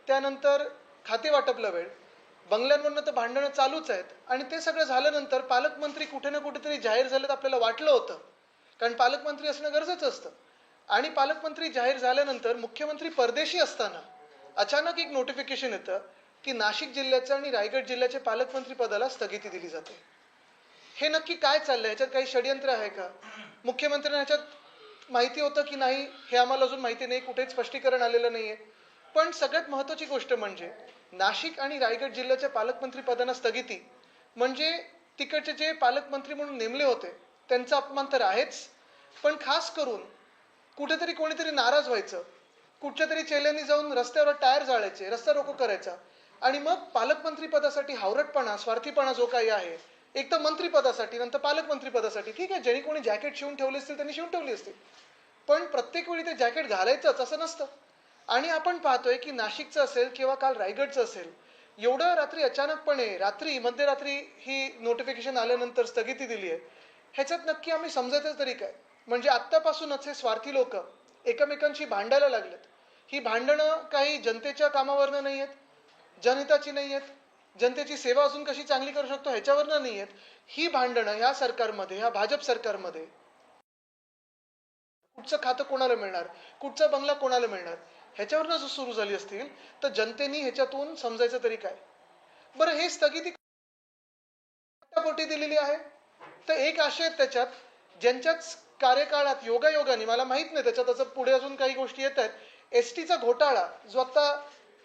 त्यानंतर खाते वाटपला वेळ, बंगल्यांवरनं तर भांडणं चालूच आहेत. आणि ते सगळं झाल्यानंतर पालकमंत्री कुठे ना कुठेतरी जाहीर झालेत आपल्याला वाटलं होतं, कारण पालकमंत्री असणं गरजेचं असतं. आणि पालकमंत्री जाहीर झाल्यानंतर मुख्यमंत्री परदेशी असताना अचानक एक नोटिफिकेशन येतं की नाशिक जिल्ह्याचं आणि रायगड जिल्ह्याचे पालकमंत्री पदाला स्थगिती दिली जाते. हे नक्की काय चाललंय? ह्याच्यात काही षडयंत्र आहे का? मुख्यमंत्र्यांना ह्याच्यात माहिती होतं की नाही हे आम्हाला अजून माहिती नाही, कुठेच स्पष्टीकरण आलेलं नाहीये. पण सगळ्यात महत्त्वाची गोष्ट म्हणजे नाशिक आणि रायगड जिल्ह्याच्या पालकमंत्री पदांना स्थगिती म्हणजे तिकडचे जे पालकमंत्री म्हणून नेमले होते त्यांचा अपमान तर आहेच, पण खास करून कुठेतरी कोणीतरी नाराज व्हायचं, कुठच्या तरी चेल्यांनी जाऊन रस्त्यावर टायर जाळायचे, रस्ता रोको करायचा, आणि मग पालकमंत्री पदासाठी हावरटपणा, स्वार्थीपणा जो काही आहे, एक तर मंत्रीपदासाठी नंतर पालकमंत्री पदासाठी, ठीक आहे, ज्यांनी कोणी जॅकेट शिवून ठेवले असतील त्यांनी शिवून ठेवली असतील, पण प्रत्येक वेळी ते जॅकेट घालायचंच असं नसतं. आणि आपण पाहतोय की नाशिकचं असेल किंवा काल रायगडचं असेल, एवढं रात्री अचानकपणे रात्री मध्यरात्री ही नोटिफिकेशन आल्यानंतर स्थगिती दिली आहे. ह्याच्यात नक्की आम्ही समजायचं तरी काय? म्हणजे आत्तापासूनच हे स्वार्थी लोक एकमेकांशी भांडायला लागलेत. ही भांडणं काही जनतेच्या कामावरनं नाही आहेत, जनहिताची नाही आहेत, जनतेची सेवा अजून कशी चांगली करू शकतो ह्याच्यावरनं नाही आहेत. ही भांडणं ह्या सरकारमध्ये, ह्या भाजप सरकारमध्ये कुठचं खातं कोणाला मिळणार, कुठचा बंगला कोणाला मिळणार, ह्याच्यावरनं जर सुरू झाली असतील तर जनतेने ह्याच्यातून समजायचं तरी काय? बरं, हे स्थगिती पोटी दिलेली आहे तर एक आशय आहेत त्याच्यात, ज्यांच्याच कार्यकाळात योगायोगाने, मला माहित नाही त्याच्यात असं पुढे अजून काही गोष्टी येत आहेत, एसटीचा घोटाळा जो आता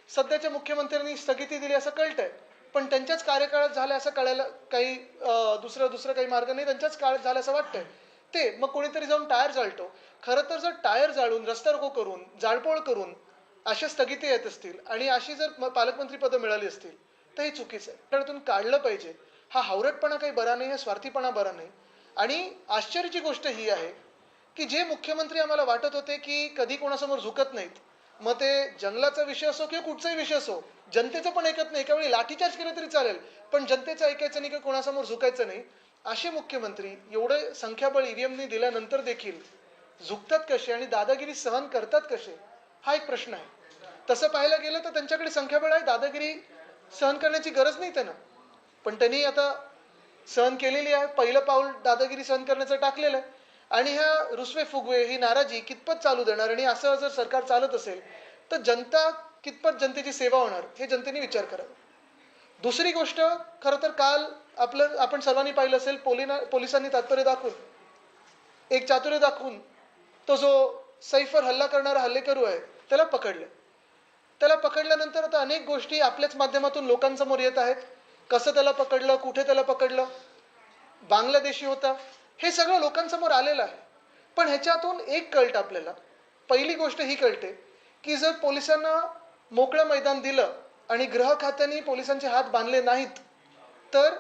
सध्याच्या मुख्यमंत्र्यांनी स्थगिती दिली असं कळतंय, पण त्यांच्याच कार्यकाळात झालं असं कळायला काही दुसरं काही मार्ग नाही, त्यांच्याच काळात झालं असं वाटतंय. ते मग कोणीतरी जाऊन टायर जाळतो. खरं तर जर टायर जाळून, रस्ता रोको करून, जाळपोळ करून अशा स्थगिती येत असतील आणि अशी जर पालकमंत्री पदं मिळाली असतील तर हे चुकीचं आहे. त्यातून काढलं पाहिजे. हा हावरटपणा काही बरा नाही, हा स्वार्थीपणा बरा नाही. आणि आश्चर्याची गोष्ट ही आहे की जे मुख्यमंत्री आम्हाला वाटत होते की कधी कोणासमोर झुकत नाहीत, मग ते जंगलाचा विषय असो किंवा कुठचाही विषय असो, जनतेचं पण ऐकत नाही, एका वेळी लाठीचार्ज केलं तरी चालेल, पण जनतेचं ऐकायचं नाही किंवा कोणासमोर झुकायचं नाही, असे मुख्यमंत्री एवढं संख्याबळ ईव्हीएमनी दिल्यानंतर देखील झुकतात कसे आणि दादागिरी सहन करतात कसे, हा एक प्रश्न आहे. तसं पाहायला गेलं तर त्यांच्याकडे संख्याबळ आहे, दादागिरी सहन करण्याची गरज नाही त्यांना, पण त्यांनी आता सहन केलेली आहे. पहिलं पाऊल दादागिरी सहन करण्याचं टाकलेलं आहे. आणि ह्या रुसवे फुगवे, ही नाराजी कितपत चालू देणार, आणि असं जर सरकार चालत असेल तर जनता कितपत जनतेची सेवा होणार हे जनतेने विचार करावा. दुसरी गोष्ट, खरं तर काल आपण सर्वांनी पाहिलं असेल, पोलिसांनी तात्पर्य दाखवून, एक चातुर्य दाखवून तो जो सैफवर हल्ला करणारा हल्लेकरू आहे त्याला पकडले. त्याला पकडल्यानंतर आता अनेक गोष्टी आपल्याच माध्यमातून लोकांसमोर येत आहेत. कसं त्याला पकडलं, कुठे त्याला पकडलं, बांगलादेशी होता, हे सगळं लोकांसमोर आलेलं आहे. पण ह्याच्यातून एक कळतं आपल्याला, पहिली गोष्ट ही कळते की जर पोलिसांना मोकळं मैदान दिलं आणि गृह खात्याने पोलिसांचे हात बांधले नाहीत तर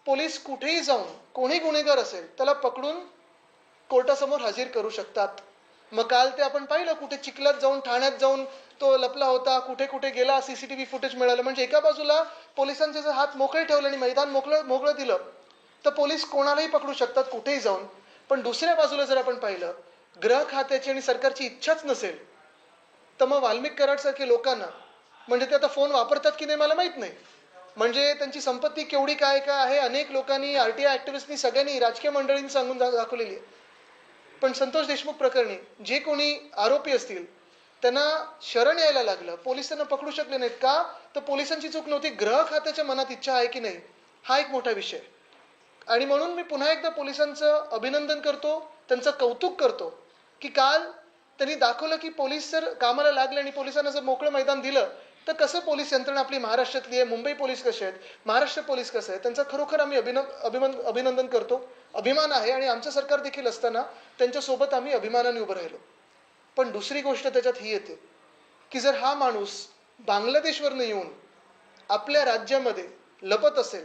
पोलीस कुठेही जाऊन कोणी गुन्हेगार असेल त्याला पकडून कोर्टासमोर हजर करू शकतात. मग काल ते आपण पाहिलं, कुठे चिखलात जाऊन, ठाण्यात जाऊन तो लपला होता, कुठे कुठे गेला, सीसीटीव्ही फुटेज मिळालं. म्हणजे एका बाजूला पोलिसांचे जर हात मोकळे ठेवले आणि मैदान मोकळं दिलं तर पोलीस कोणालाही पकडू शकतात कुठेही जाऊन. पण दुसऱ्या बाजूला जर आपण पाहिलं, गृह खात्याची आणि सरकारची इच्छाच नसेल तर मग वाल्मिक कराडसारखे लोकांना, म्हणजे ते आता फोन वापरतात की नाही मला माहित नाही, म्हणजे त्यांची संपत्ती केवढी काय काय आहे, अनेक लोकांनी, आरटीआय ऍक्टिव्हिस्टनी, सगळ्यांनी, राजकीय मंडळींनी सांगून दाखवलेली आहे. पण संतोष देशमुख प्रकरणी जे कोणी आरोपी असतील त्यांना शरण यायला लागलं, पोलीस त्यांना पकडू शकले नाहीत का? तर पोलिसांची चूक नव्हती, गृह खात्याच्या मनात इच्छा आहे की नाही, हा एक मोठा विषय. आणि म्हणून मी पुन्हा एकदा पोलिसांचं अभिनंदन करतो, त्यांचं कौतुक करतो की काल त्यांनी दाखवलं की पोलीस जर कामाला लागले आणि पोलिसांना जर मोकळं मैदान दिलं तर कसं पोलीस यंत्रणा आपली महाराष्ट्रातली आहे, मुंबई पोलीस कसे आहेत, महाराष्ट्र पोलीस कसं आहे, त्यांचं खरोखर आम्ही अभिनंदन करतो, अभिमान आहे. आणि आमचं सरकार देखील असताना त्यांच्यासोबत आम्ही अभिमानाने उभं राहिलो. पण दुसरी गोष्ट त्याच्यात ही येते की जर हा माणूस बांगलादेशवरनं येऊन आपल्या राज्यामध्ये लपत असेल,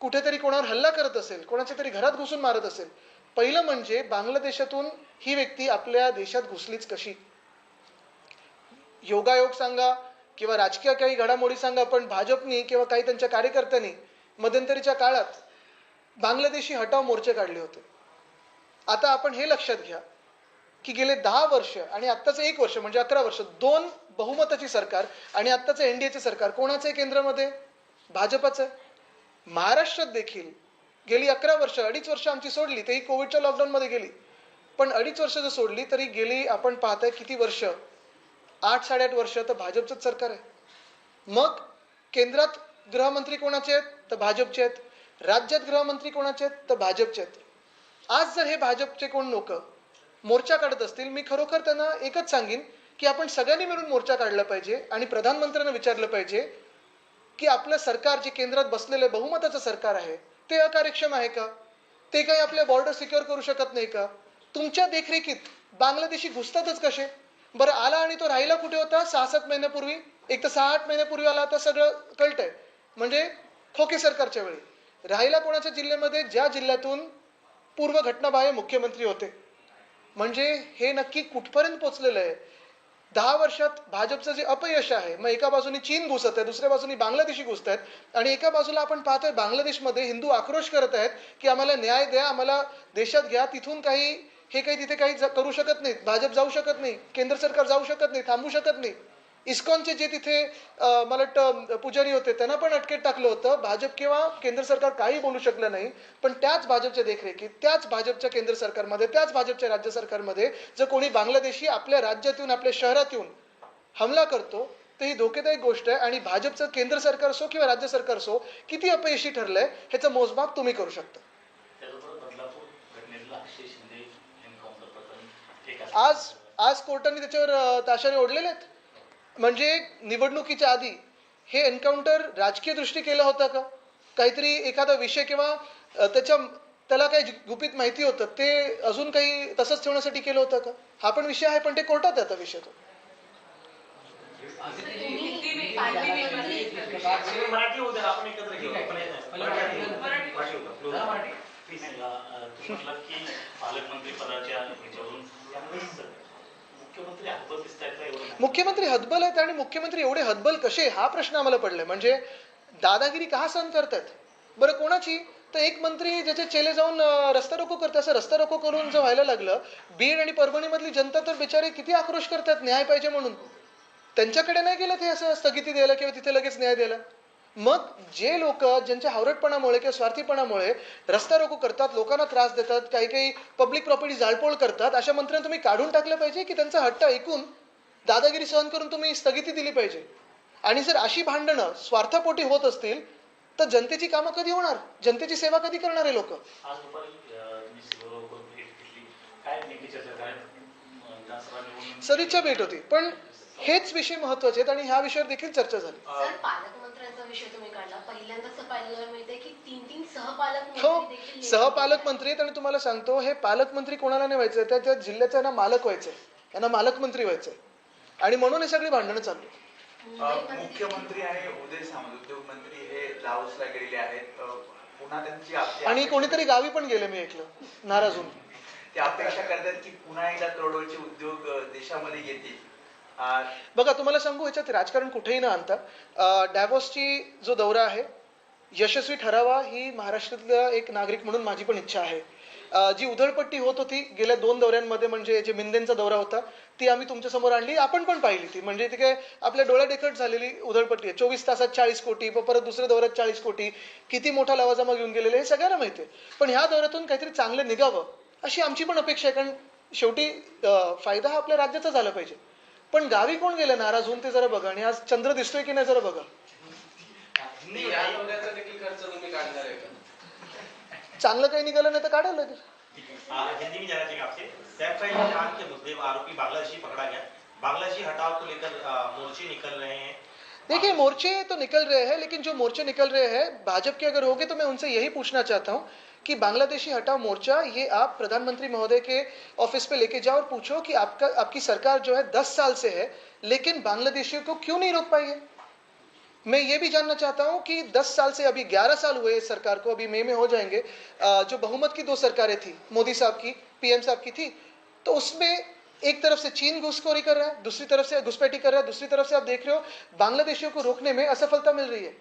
कुठेतरी कोणावर हल्ला करत असेल, कोणाच्या तरी घरात घुसून मारत असेल, पहिलं म्हणजे बांगलादेशातून ही व्यक्ती आपल्या देशात घुसलीच कशी? योगायोग सांगा किंवा राजकीय काही घडामोडी सांगा, पण भाजपनी किंवा काही त्यांच्या कार्यकर्त्यांनी मध्यंतरीच्या काळात बांगलादेशी हटाव मोर्चे काढले होते. आता आपण हे लक्षात घ्या की गेले 10 वर्ष आणि आत्ताचं 1 वर्ष म्हणजे 11 वर्ष 2 बहुमताची सरकार आणि आत्ताचं एनडीएचे सरकार कोणाचं आहे केंद्रामध्ये? भाजपचं आहे. महाराष्ट्रात देखील गेली 11 वर्ष 2.5 वर्ष आमची सोडली, तेही कोविडच्या लॉकडाऊनमध्ये गेली, पण 2.5 वर्ष जर सोडली तरी गेली आपण पाहताय किती वर्ष, 8-8.5 वर्ष तर भाजपचंच सरकार आहे. मग केंद्रात गृहमंत्री कोणाचे आहेत? तर भाजपचे आहेत. राज्यात गृहमंत्री कोणाचे आहेत? तर भाजपचे आहेत. आज जर हे भाजपचे कोण लोक मोर्चा काढत असतील, मी खरोखर त्यांना एकच सांगेन की आपण सगळ्यांनी मिळून मोर्चा काढला पाहिजे आणि प्रधानमंत्र्यांना विचारलं पाहिजे की आपलं सरकार जे केंद्रात बसलेलं बहुमताचं सरकार आहे ते अकार्यक्षम आहे का? ते काही आपल्या बॉर्डर सिक्युअर करू शकत नाही का? तुमच्या देखरेखीत बांगलादेशी घुसतातच कसे? बरं आला आणि तो राहिला कुठे होता? 6-7 महिन्यापूर्वी, एक तर 6-8 महिन्यापूर्वी आला, आता सगळं कळतंय. म्हणजे खोके सरकारच्या वेळी राहिला कोणाच्या जिल्ह्यामध्ये? ज्या जिल्ह्यातून पूर्व घटनाबाह्य मुख्यमंत्री होते. म्हणजे हे नक्की कुठपर्यंत पोहोचलेलं आहे? 10 वर्षात भाजपचं जे अपयश आहे, मग एका बाजूनी चीन घुसत आहे, दुसऱ्या बाजूनी बांगलादेशी घुसत आहेत आणि एका बाजूला आपण पाहतोय बांगलादेशमध्ये हिंदू आक्रोश करत आहेत की आम्हाला न्याय द्या, आम्हाला देशात घ्या, तिथून काही हे काही तिथे काही करू शकत नाहीत, भाजप जाऊ शकत नाही, केंद्र सरकार जाऊ शकत नाही, थांबू शकत नाही. इस्कॉनचे जे तिथे मला वाटतं पुजारी होते त्यांना पण अटकेत टाकलं होतं. भाजप किंवा केंद्र सरकार काही बोलू शकलं नाही. पण त्याच भाजपच्या देखरेखीत, त्याच भाजपच्या केंद्र सरकारमध्ये, त्याच भाजपच्या राज्य सरकारमध्ये जर कोणी बांगलादेशी आपल्या राज्यात येऊन, आपल्या शहरात येऊन हमला करतो तर ही धोकेदायक गोष्ट आहे. आणि भाजपचं केंद्र सरकार असो किंवा राज्य सरकार असो किती अपयशी ठरलंय ह्याचं मोजमाप तुम्ही करू शकता. आज कोर्टाने त्याच्यावर ताशाने ओढलेले आहेत. म्हणजे निवडणुकीच्या आधी हे एन्काउंटर राजकीय दृष्टी केलं होतं का? काहीतरी एखादा विषय किंवा त्याला काही गुपित माहिती होतं ते अजून काही तसंच ठेवण्यासाठी केलं होतं का? हा पण विषय आहे, पण ते कोर्टात आहे आता विषय तो. मुख्यमंत्री हतबल आहेत आणि मुख्यमंत्री एवढे हतबल कसे हा प्रश्न आम्हाला पडलाय. म्हणजे दादागिरी का सहन करतात? बरं कोणाची? तर एक मंत्री ज्याचे चेले जाऊन रस्ता रोको करतात. असं रस्ता रोको करून जर व्हायला लागलं, बीड आणि परभणी मधली जनता तर बिचारे किती आक्रोश करतात न्याय पाहिजे म्हणून. त्यांच्याकडे नाही गेलं ते असं स्थगिती द्यायला किंवा तिथे लगेच न्याय द्यायला. मग जे लोक ज्यांच्या हावरटपणामुळे किंवा स्वार्थीपणामुळे रस्ता रोको करतात, लोकांना त्रास देतात, काही काही पब्लिक प्रॉपर्टी जाळपोळ करतात, अशा मंत्र्यांना तुम्ही काढून टाकलं पाहिजे की त्यांचा हट्ट ऐकून दादागिरी सहन करून तुम्ही स्थगिती दिली पाहिजे. आणि जर अशी भांडणं स्वार्थापोटी होत असतील तर जनतेची कामं कधी होणार? जनतेची सेवा कधी करणार आहे लोक? सदिच्छा भेट होती, पण हेच विषय महत्वाचे आहेत आणि ह्या विषयावर देखील चर्चा झाली. पालकमंत्र्यांचा विषय तुम्ही काढला, पहिल्यांदाच पाहायला मिळते की 3 सहपालकमंत्री आहेत. आणि तुम्हाला सांगतो हे पालकमंत्री कोणाला नाही व्हायचंय, त्या जिल्ह्याचा ना मालक व्हायचंय, यांना मालकमंत्री व्हायचंय आणि म्हणून हे सगळी भांडणं चालली. मुख्यमंत्री आणि उदय सामंत उद्योग मंत्री हे लाओसला गेलेले आहेत. पुन्हा त्यांची आणि कोणीतरी गावी पण गेले मी ऐकलं नाराज होऊन. ते अपेक्षा करतात की पुन्हा एकदा करोडोचे उद्योग देशामध्ये येतील. बघा तुम्हाला सांगू ह्याच्यात राजकारण कुठेही न आणता डॅव्होसची जो दौरा आहे यशस्वी ठरावा ही महाराष्ट्रातला एक नागरिक म्हणून माझी पण इच्छा आहे. जी उधळपट्टी होत होती गेल्या 2 दौऱ्यांमध्ये, म्हणजे जे मिंदेंचा दौरा होता ती आम्ही तुमच्या समोर आणली, आपण पण पाहिली ती. म्हणजे ती काय आपल्या डोळ्यादेखत झालेली उधळपट्टी आहे. 24 तासात 40 कोटी, परत दुसऱ्या दौऱ्यात 40 कोटी, किती मोठा लवाजमा घेऊन गेलेले हे सगळ्यांना माहिती आहे. पण ह्या दौऱ्यातून काहीतरी चांगलं निघावं अशी आमची पण अपेक्षा आहे, कारण शेवटी फायदा हा आपल्या राज्याचा झाला पाहिजे. पण गावी कोण गेलं नाराज होऊन ते जरा बघा, आणि आज चंद्र दिसतोय की नाही जरा बघा. चांगलं काही निघालं नाही तर काढायला लागेल. हिंदी में जाना चाहिए आपसे। सैफ का इम्तिहान के मुद्दे में आरोपी बांग्लादेशी पकड़ा गया। बांग्लादेशी हटाव को लेकर मोर्चे निकल रहे हैं। देखिए मोर्चे तो निकल रहे हैं, लेकिन जो मोर्चे निकल रहे हैं भाजपा के अगर होंगे तो मैं उनसे यही पूछना चाहता हूँ कि बांग्लादेशी हटाओ मोर्चा ये आप प्रधानमंत्री महोदय के ऑफिस पे लेके जाओ और पूछो कि आपकी सरकार जो है 10 साल से है, लेकिन बांग्लादेशियों को क्यों नहीं रोक पाई है. मैं ये भी जानना चाहता हूं कि 10 साल से अभी 11 साल हुए इस सरकार को, अभी मई में हो जाएंगे. जो बहुमत की 2 सरकारें थी, मोदी साहब की, पीएम साहब की थी, तो उसमें एक तरफ से चीन घुसखोरी कर रहा है, दूसरी तरफ से घुसपैठी कर रहा है, दूसरी तरफ से आप देख रहे हो बांग्लादेशियों को रोकने में असफलता मिल रही है.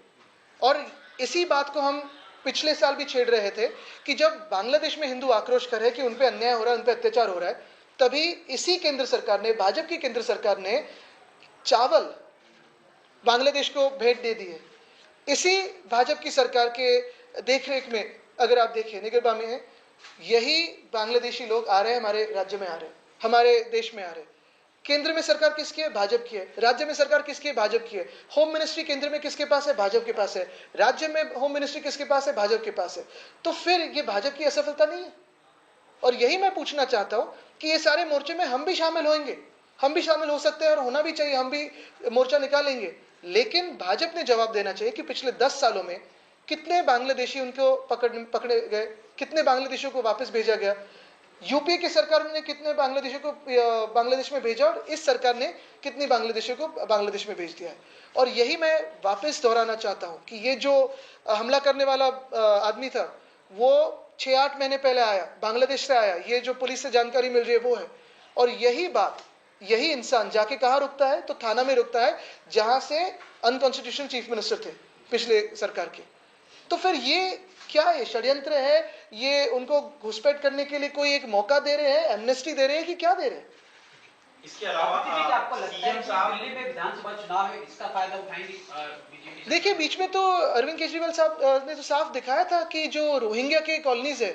और इसी बात को हम पिछले साल भी छेड़ रहे थे कि जब बांग्लादेश में हिंदू आक्रोश कर रहे हैं कि उन पे अन्याय हो रहा है, उन पे अत्याचार हो रहा है, तभी इसी केंद्र सरकार ने, भाजपा की केंद्र सरकार ने चावल बांग्लादेश को भेंट दे दी है। इसी भाजपा की सरकार के देखरेख में अगर आप देखें, निगरबा में है, यही बांग्लादेशी लोग आ रहे हैं, हमारे राज्य में आ रहे हैं, हमारे देश में आ रहे हैं। केंद्र में सरकार किसकी है? भाजपा की है। राज्य में सरकार किसकी है? भाजपा की है। होम मिनिस्ट्री केंद्र में किसके पास है? भाजपा के पास है। राज्य में होम मिनिस्ट्री किसके पास है? भाजपा के पास है। तो फिर ये भाजपा की असफलता नहीं है? और यही मैं पूछना चाहता हूं कि ये सारे मोर्चे में हम भी शामिल होंगे, हम भी शामिल हो सकते हैं और होना भी चाहिए, हम भी मोर्चा निकालेंगे, लेकिन भाजपा ने जवाब देना चाहिए कि पिछले 10 सालों में कितने बांग्लादेशी उनको पकड़े गए, कितने बांग्लादेशियों को वापस भेजा गया, यूपी की सरकार ने कितने बांग्लादेशियों को बांग्लादेश में भेजा और इस सरकार ने कितने बांग्लादेशियों को बांग्लादेश में भेज दिया है। और यही मैं वापस दोहराना चाहता हूं कि ये जो हमला करने वाला आदमी था वो 6-8 महीने पहले आया, बांग्लादेश से आया, ये जो पुलिस से जानकारी मिल रही है वो है। और यही बात, यही इंसान जाके कहाँ रुकता है? तो थाना में रुकता है जहां से अनकॉन्स्टिट्यूशनल चीफ मिनिस्टर थे पिछले सरकार के। तो फिर ये क्या है? षड्यंत्र है? ये उनको घुसपैठ करने के लिए कोई एक मौका दे रहे हैं, एमनेस्टी दे रहे हैं कि क्या दे रहे हैं? इसके अलावा आपको लगता है सीएम कि साहब दिल्ली में विधानसभा चुनाव है, इसका फायदा उठाएंगे बीजेपी? देखिए, बीच में तो अरविंद केजरीवाल साहब ने तो साफ दिखाया था कि जो रोहिंग्या के कॉलोनीज है,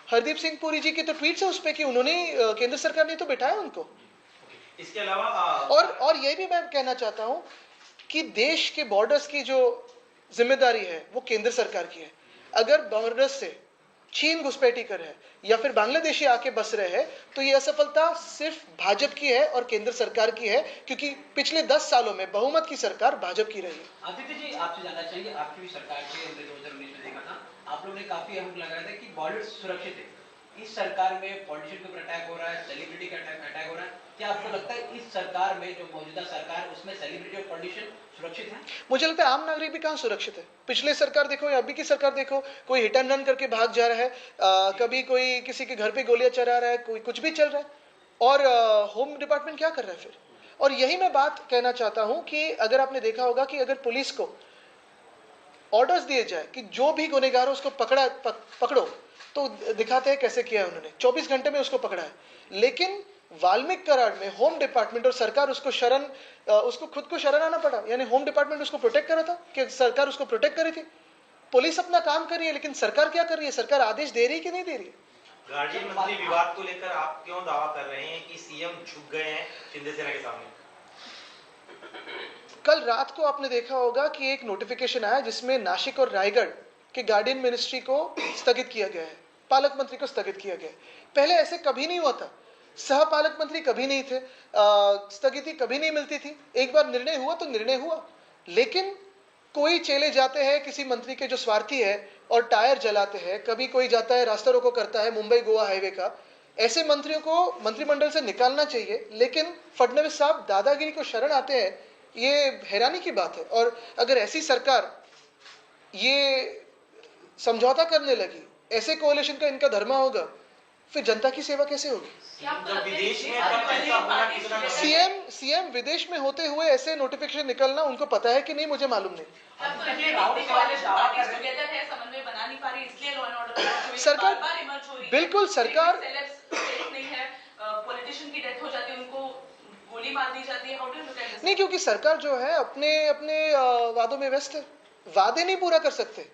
हरदीप सिंह पुरी जी के तो ट्वीट्स है उस पे कि उन्होंने केंद्र सरकार ने तो बैठाया उनको। इसके अलावा और ये भी मैं कहना चाहता हूं कि देश के बॉर्डर्स की जो जिम्मेदारी है वो केंद्र सरकार की है। अगर बॉर्डर्स से चीन घुसपैठी कर है या फिर बांग्लादेशी आके बस रहे हैं तो ये असफलता सिर्फ भाजपा की है और केंद्र सरकार की है, क्योंकि पिछले 10 सालों में बहुमत की सरकार भाजपा की रही है। आदित्य जी, आपसे जानना चाहेंगे, आपकी भी सरकार के हमने 2019 में देखा था, आप लोगों ने काफी अहम लगाया था कि बॉर्डर सुरक्षित है। इस सरकार में पॉलिटिशियन के ऊपर अटैक हो रहा है, सेलिब्रिटी का अटैक हो रहा है, क्या आपको लगता है इस सरकार में जो मौजूदा सरकार है उसमें सेलिब्रिटी और पॉलिटिशियन सुरक्षित है? मुझे लगता है आम नागरिक भी कहाँ सुरक्षित है। पिछले सरकार देखो या अभी की सरकार देखो, कोई हिट एंड रन करके भाग जा रहा है, कभी कोई किसी के घर पे गोलियां चला रहा है, कोई कुछ भी चल रहा है, और होम डिपार्टमेंट क्या कर रहा है फिर? और यही मैं बात कहना चाहता हूं कि अगर आपने देखा होगा कि अगर पुलिस को ऑर्डर्स दिए जाए कि जो भी गुनहगार हो उसको पकड़ो, तो दिखाते हैं कैसे किया है उन्होंने, 24 घंटे में उसको पकड़ा है। लेकिन वाल्मीकि करार में होम डिपार्टमेंट और सरकार उसको खुद को शरण आना पड़ा, यानी होम डिपार्टमेंट उसको प्रोटेक्ट कर रहा था कि सरकार उसको प्रोटेक्ट कर रही थी। पुलिस अपना काम कर रही है, लेकिन सरकार क्या कर रही है? सरकार आदेश दे रही है कि नहीं दे रही है? गार्जियन मंत्री विवाद को लेकर आप क्यों दावा कर रहे हैं कि सीएम झुक गए हैं शिंदे सेना के सामने? कल रात को आपने देखा होगा कि एक नोटिफिकेशन आया जिसमें नासिक और रायगढ़ के गार्डियन मिनिस्ट्री को स्थगित किया गया है, पालक मंत्री को स्थगित किया गया है। पहले ऐसे कभी नहीं हुआ था, सह पालक मंत्री कभी नहीं थे, स्थगिति कभी नहीं मिलती थी। एक बार निर्णय हुआ तो निर्णय हुआ, लेकिन कोई चले जाते हैं किसी मंत्री के जो स्वार्थी है और टायर जलाते हैं, कभी कोई जाता है रास्ता रोको करता है मुंबई गोवा हाईवे का। ऐसे मंत्रियों को मंत्रिमंडल से निकालना चाहिए, लेकिन फडणवीस साहब दादागिरी को शरण आते हैं, ये हैरानी की बात है। और अगर ऐसी सरकार ये समझौता करने लगी, ऐसे कोalition का इनका धर्मा होगा, फिर जनता की सेवा कैसे होगी? जब विदेश में तब ऐसा होना कितना गलत? सीएम विदेश में होते हुए ऐसे नोटिफिकेशन निकलना उनको पता है कि नहीं, मुझे मालूम नहीं। सरकार बिल्कुल सरकार नहीं, क्योंकि सरकार जो है अपने अपने वादों में व्यस्त है। वादे नहीं पूरा कर सकते,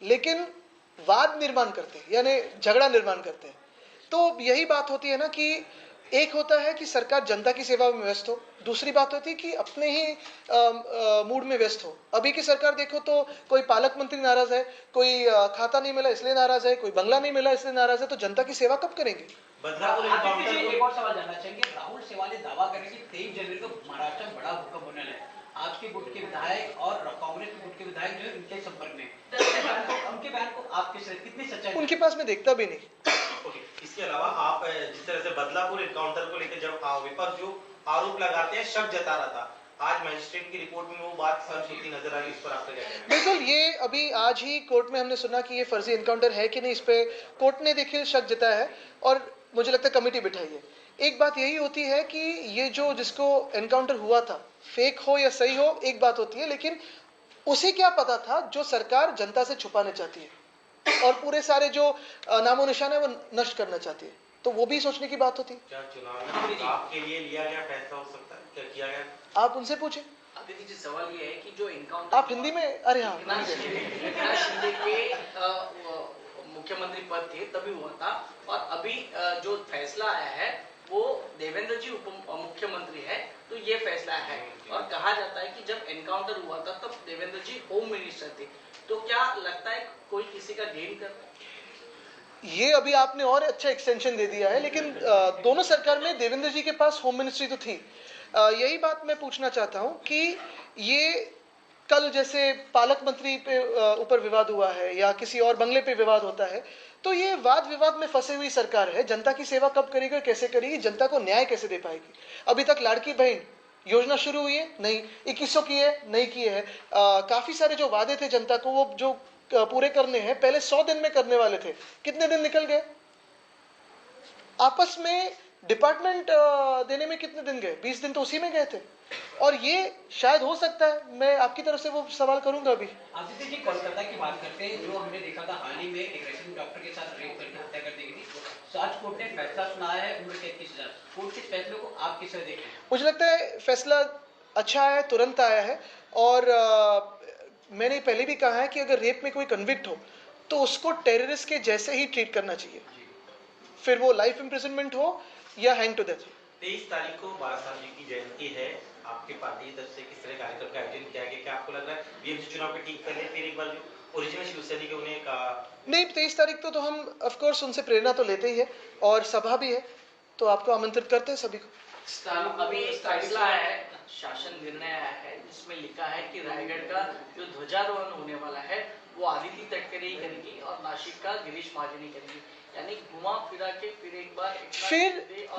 लेकिन वाद निर्माण करते हैं, यानी झगड़ा निर्माण करते हैं। तो यही बात होती है ना कि एक होता है कि सरकार जनता की सेवा में व्यस्त हो, दूसरी बात होती है कि अपने ही मूड में व्यस्त हो। अभी की सरकार देखो तो कोई पालक मंत्री नाराज है, कोई खाता नहीं मिला इसलिए नाराज है, कोई बंगला नहीं मिला इसलिए नाराज है, तो जनता की सेवा कब करेंगे? बदलापुर एक एनकाउंटर और सवाल जानना चाहेंगे, राहुल सेवाले दावा करेंगे 23 जनवरी को महाराष्ट्र में बड़ा भूकंप होने वाला है। आपके गुट के विधायक और कांग्रेस के गुट के विधायक जो है उनके संपर्क में, उनके बयान को आप कितनी सच्चाई? उनके पास मैं देखता भी नहीं। ओके, इसके अलावा आप जिस तरह से बदलापुर एनकाउंटर को लेकर जब विपक्ष जो आरोप लगाते हैं, शक जता रहा था, आज मजिस्ट्रेट की रिपोर्ट में वो बात सच होती नजर आ रही, इस पर आपका क्या कहना है? बिल्कुल, ये अभी आज ही कोर्ट में हमने सुना कि ये फर्जी एनकाउंटर है कि नहीं, इस पे कोर्ट ने देखिए शक जताया है और मुझे लगता है कमेटी बिठाई है। एक बात यही होती है कि ये जो जिसको एनकाउंटर हुआ था, फेक हो या सही हो एक बात होती है, लेकिन उसे क्या पता था जो सरकार जनता से छुपाने चाहती है और पूरे सारे जो नामो निशान है वो नष्ट करना चाहती है। तो वो भी सोचने की बात होती है। क्या चुनाव में आपके लिए लिया गया फैसला हो सकता है, क्या किया गया? आप उनसे पूछें। अदिति जी, सवाल ये है कि जो इनकाउंटर आप हिंदी में, अरे हाँ, एकनाथ शिंदे के मुख्यमंत्री पद थे तभी हुआ था, और अभी जो फैसला आया है वो देवेंद्र जी उप मुख्यमंत्री है, तो ये फैसला है। और कहा जाता है कि जब एनकाउंटर हुआ था तब देवेंद्र जी होम मिनिस्टर थे, तो क्या लगता है कोई किसी का गेम कर रहा है? ये अभी आपने और अच्छा एक्सटेंशन दे दिया है, लेकिन दोनों सरकार में देवेंद्र जी के पास होम मिनिस्ट्री तो थी। यही बात मैं पूछना चाहता हूं कि ये कल जैसे पालक मंत्री पे ऊपर विवाद हुआ है या किसी और बंगले पे विवाद होता है, तो ये वाद विवाद में फंसे हुई सरकार है। जनता की सेवा कब करेगी और कैसे करेगी, जनता को न्याय कैसे दे पाएगी? अभी तक लाड़की बहन योजना शुरू हुई है? नहीं। 2100 की है? नहीं की है। काफी सारे जो वादे थे जनता को, वो जो पूरे करने हैं, पहले 100 दिन में करने वाले थे, कितने दिन निकल गए? आपस में डिपार्टमेंट देने में कितने दिन गए? 20 दिन तो उसी में गए थे। और ये शायद हो सकता है, मैं आपकी तरफ से वो सवाल करूंगा अभी। आदित्य जी, कोलकाता की बात करते हैं, जो हमने देखा था हाल ही में एक रेसिडेंट डॉक्टर के साथ रेप करके हत्या कर दी गई थी। आज कोर्ट ने फैसला सुनाया है उम्र कैद की सजा। कोर्ट के फैसले को आप किस तरह देख रहे हैं? मुझे लगता है फैसला अच्छा है, तुरंत आया है। और मैंने पहले भी कहा है कि अगर रेप में कोई कन्विक्ट हो तो उसको टेररिस्ट के जैसे ही ट्रीट करना चाहिए, फिर वो लाइफ इम्प्रिजनमेंट हो या हैंग टू डेथ। 23 तारीख को बाला साहब जी की जयंती है, आपके पार्टी की तरफ से किस तरह कार्यक्रम का आयोजन किया गया? क्या आपको लग रहा है बीएमसी चुनाव पे ठीक कर ले फिर एक बार जो ओरिजिनल शिवसेना के उन्हें का? नहीं, 23 तारीख तो हम ऑफ कोर्स उनसे प्रेरणा तो लेते ही है, और सभा भी है, तो आपको आमंत्रित करते हैं सभी को। अभी फैसला आया है, शासन निर्णय आया है, जिसमें लिखा है कि रायगढ़ का जो ध्वजारोहण होने वाला है वो आदिति तटकरे ही करेगी और नासिक का गिरीश महाजनी करेगी। यानी घुमा फिरा के फिर एक बार फिर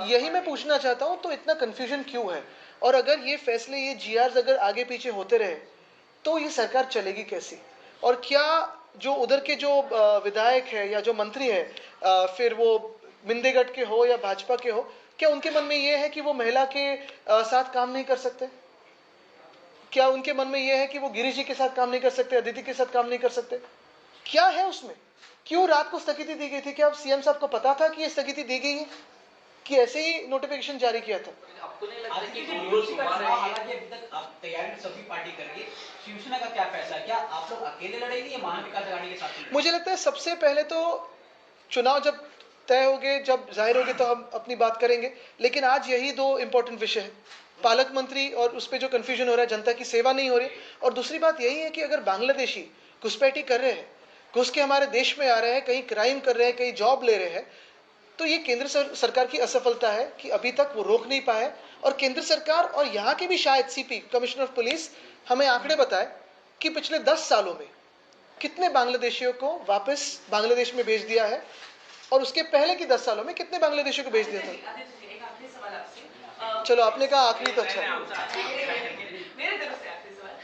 यही मैं पूछना चाहता हूं, तो इतना कंफ्यूजन क्यों है? और अगर ये फैसले, ये जीआर अगर आगे पीछे होते रहे तो ये सरकार चलेगी कैसी? और क्या जो उधर के जो विधायक है या जो मंत्री है, फिर वो मिंदेगढ़ के हो या भाजपा के हो, क्या उनके मन में ये है कि वो महिला के साथ काम नहीं कर सकते? क्या उनके मन में ये है कि वो गिरीश जी के साथ काम नहीं कर सकते, अदिति के साथ काम नहीं कर सकते? क्या है उसमें? क्यों रात को स्थगिति दी गई थी? क्या सीएम साहब को पता था कि ये स्थगिति दी गई है, कि ऐसे ही नोटिफिकेशन जारी किया था? आपको नहीं लगता कि हालांकि अभी तक आप तैयारी सभी पार्टी कर रही है, शिवसेना का क्या फैसला? क्या आप लोग अकेले लड़ेंगे या महाविकास अघाड़ी के साथ लड़ेंगे? मुझे लगता है सबसे पहले तो चुनाव जब तय हो गए, जब जाहिर हो गए, तो हम अपनी बात करेंगे। लेकिन आज यही दो इंपॉर्टेंट विषय है, पालक मंत्री और उस पर जो कंफ्यूजन हो रहा है, जनता की सेवा नहीं हो रही। और दूसरी बात यही है कि अगर बांग्लादेशी घुसपैठी कर रहे हैं, घुस के हमारे देश में आ रहे हैं, कहीं क्राइम कर रहे हैं, कहीं जॉब ले रहे हैं, तो ये केंद्र सरकार की असफलता है कि अभी तक वो रोक नहीं पाए। और केंद्र सरकार और यहाँ के भी शायद सीपी, कमिश्नर ऑफ पुलिस, हमें आंकड़े बताए कि पिछले 10 सालों में कितने बांग्लादेशियों को वापस बांग्लादेश में भेज दिया है, और उसके पहले की 10 सालों में कितने बांग्लादेशियों को भेज दिया था। एक आखिरी सवाल आपसे। चलो, आपने कहा आखिरी तो अच्छा है। मेरे तरफ से आखिरी सवाल।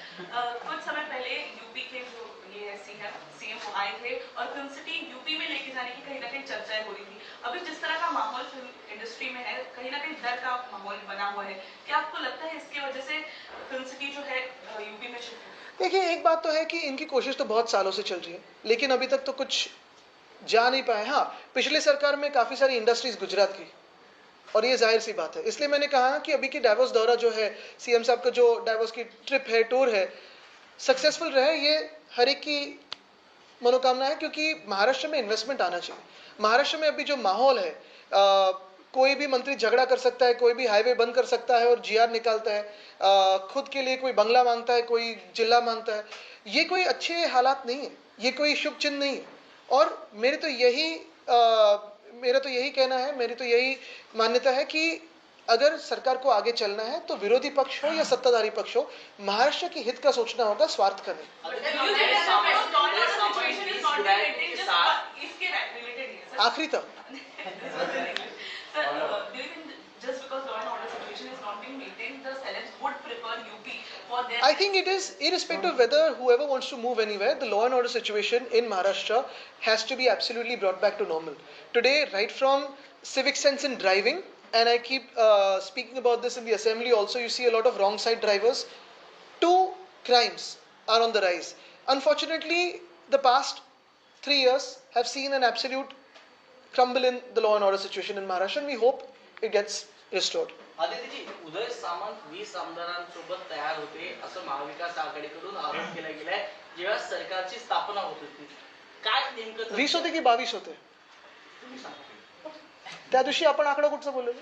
कुछ समय पहले यूपी के जो ये सीएम वो आए थे और फिल्म सिटी यूपी में लेके जाने की कहीं ना कहीं चर्चाएं हो रही थी। अभी जिस तरह का माहौल फिल्म इंडस्ट्री में है, कहीं ना कहीं डर का माहौल बना हुआ है। क्या आपको लगता है इसकी वजह से फिल्म सिटी जो है यूपी में शिफ्ट? देखिए, एक बात तो है कि इनकी कोशिश तो बहुत सालों से चल रही है, लेकिन अभी तक तो कुछ जा नहीं पाए। हाँ, पिछले सरकार में काफी सारी इंडस्ट्रीज गुजरात की, और ये जाहिर सी बात है। इसलिए मैंने कहा कि अभी की डाइवोर्स दौरा जो है, सीएम साहब का जो डाइवोर्स की ट्रिप है, टूर है, सक्सेसफुल रहे, ये हर एक की मनोकामना है, क्योंकि महाराष्ट्र में इन्वेस्टमेंट आना चाहिए। महाराष्ट्र में अभी जो माहौल है, कोई भी मंत्री झगड़ा कर सकता है, कोई भी हाईवे बंद कर सकता है और जीआर निकालता है, खुद के लिए कोई बंगला मांगता है, कोई जिला मांगता है। ये कोई अच्छे हालात नहीं है, ये कोई शुभ चिन्ह नहीं है। और मेरा तो यही कहना है, मेरी तो यही मान्यता है कि अगर सरकार को आगे चलना है तो विरोधी पक्ष हो या सत्ताधारी पक्ष हो, महाराष्ट्र के हित का सोचना होगा, स्वार्थ का नहीं। आखिरी तक I think it is irrespective of whether whoever wants to move anywhere, the law and order situation in Maharashtra has to be absolutely brought back to normal. Today, right from civic sense in driving, and I keep speaking about this in the assembly also, you see a lot of wrong side drivers. 2 crimes are on the rise. Unfortunately, the past 3 years have seen an absolute crumble in the law and order situation in Maharashtra, and we hope it gets restored. आदित्यजी, उदय सामंत 20 आमदारांसोबत तयार होते असं महाविकास आघाडीकडून आरोप केला गेलाय जेव्हा सरकारची स्थापना होत होती. काय नेमकं 20 होते की 22 होते? तुम्ही सांगा. त्या दिवशी आपण आकडा कुठचं बोललेलो?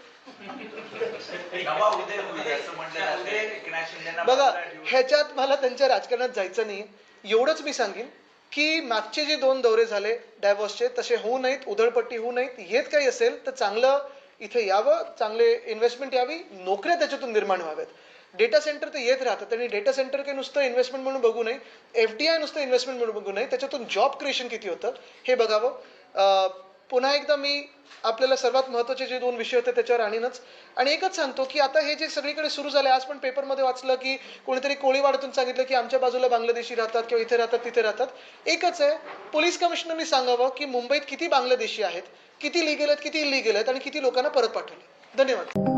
नवा उदय होईल असं म्हटलं जातंय. एकनाथ शिंदेंना बघा, बाजूला ठेवून- ह्याच्यात मला त्यांच्या राजकारणात जायचं नाही. एवढंच मी सांगेन की मागचे जे 2 दौरे झाले डायव्हर्सचे तसे होऊ नयेत, उधळपट्टी होऊ नयेत. येत काही असेल तर चांगलं इथे यावं, चांगले इन्व्हेस्टमेंट यावी, नोकऱ्या त्याच्यातून निर्माण व्हाव्यात. डेटा सेंटर तर येत राहतात आणि डेटा सेंटर काही नुसतं इन्व्हेस्टमेंट म्हणून बघू नये, FDI नुसतं इन्व्हेस्टमेंट म्हणून बघू नये, त्याच्यातून जॉब क्रिएशन किती होतं हे बघावं. पुन्हा एकदा मी आपल्याला सर्वात महत्त्वाचे जे 2 विषय होते त्याच्यावर आणीनच. आणि एकच सांगतो की आता हे जे सगळीकडे सुरू झाले, आज पण पेपरमध्ये वाचलं की कोणीतरी कोळीवाड्यातून सांगितलं की आमच्या बाजूला बांगलादेशी राहतात किंवा इथे राहतात तिथे राहतात. एकच आहे, पोलीस कमिशनरनी सांगावं की मुंबईत किती बांगलादेशी आहेत, किती लिगल आहेत, किती इलिगल आहेत आणि किती लोकांना परत पाठवले. धन्यवाद.